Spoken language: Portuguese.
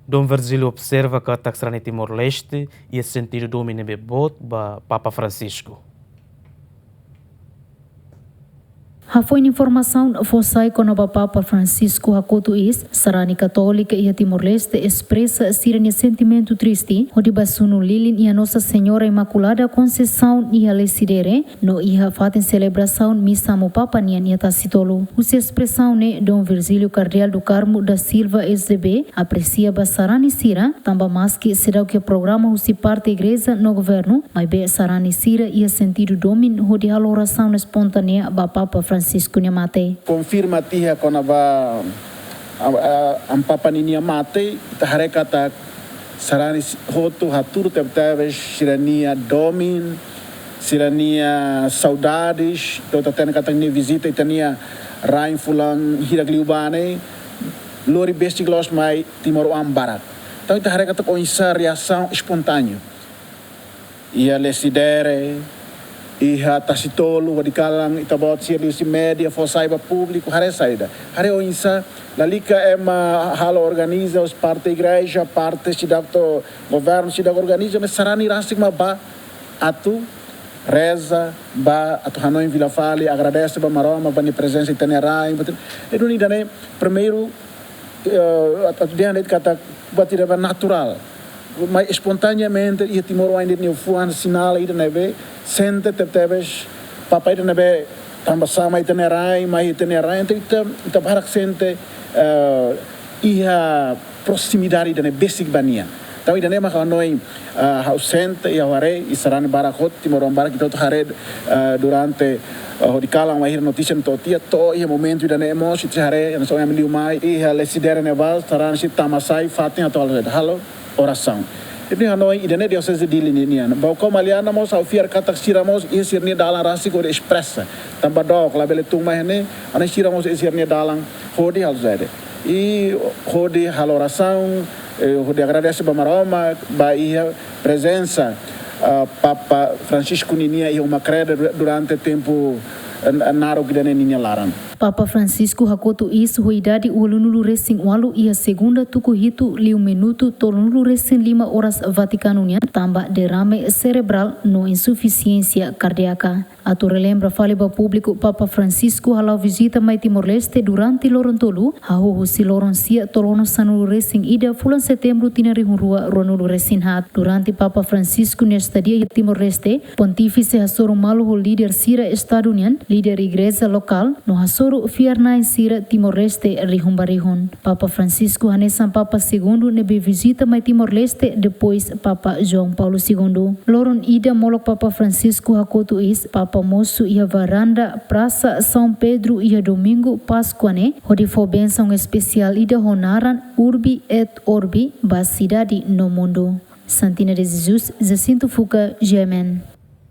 Dom Virgi observa katak Sarani Timor-Leste e sentidu domin bebot ba Papa Francisco. Foi informação foi com o Papa Francisco hakotu is Sarani Católica e a Timor-Leste expressa sirene sentimento triste onde basunu lilin e a Nossa Senhora Imaculada Conceição e a Lesidere no iha fatem celebração missa mo Papa nian ia tacitolo. Usa expressão ne Dom Virgílio Cardeal do Carmo da Silva SDB aprecia ba Sarani Sira tamba mais que será que programa usi parte igreja no governo mas be Sarani Sira e a sentido domin onde a oração espontânea ba Papa Francisco Niamate. Confirma tia kona ba Papa Niamate tahare katak Sarani hotu haturu tebteves sirania domin sirania saudades tota tena katak ni visita itania rain fulang hiragliubane lori besti glos mai Timor Barat. Então tahare katak oinsa reação espontânea. Ia lesidere iha tasitolo wadikalang itabot si media fosaiba público hare saída hare oinsa lalika ema halo organiza os parte igreja parte cidadão governo cidadão organiza mas Sarani rasik ma ba atu reza ba atu hanoi Vila Fale agradece ba maroma ba ni presença itinerai e do nidane primeiro atu dia net kata batida ba natural mas espontaneamente e Timor ainda nem fuan sinal ainda neve sente tebes papai ainda neve tamba sama itinerai mai itinerai então ita barak sente ia proximidade ainda neve basic bania então ainda nem mas noi ausente e hare e Sarani barakot Timor Barak kita hare durante hodikalang mahir notícia no tia to ia momento ainda nem emosi hare não só em liumai e lesidere neval Sarani si tamasai fatin atol halo oração. Ibni hanoi idene dia sese dili nian. Bau ko maliana mos au fiar katak siramos isir ni dalang rasi ko expressa. Tamba dok la bele tung mahne ana siramos isir ni dalang hodi hal zade. E hodi hal oração, hodi agradece ba maroma ba ia presença Papa Francisco ninia e uma creda durante tempo naro gidane ninia laran. Papa Francisco hakotu is huidade ulunulu recém walu e a segunda tukuhitu liu minuto tolunulu recém 5 horas Vaticano tamba derrame cerebral no insuficiência cardíaca. Atu relembra faliba público Papa Francisco halau visita mai Timor-Leste durante lorontolu hahu si loronsia tolono sanulu recém ida fulan setembro tinari rua ronulu recém hat durante Papa Francisco nesta dia Timor-Leste pontífice hasoro malu líder sira estadunian líder igreja local no hasoro Fiarna Sira Timor-Leste rihun. Papa Francisco hanesan Papa II nebe visita mai Timor-Leste depois Papa João Paulo II. Loron ida molok Papa Francisco hakotu is Papa Moço ia varanda Praça São Pedro ia domingo Pascuane hodi fo benção especial ida honaran urbi et orbi ba cidade no mundo. Santina de Jesus, Jacinto Fuca, Gemen.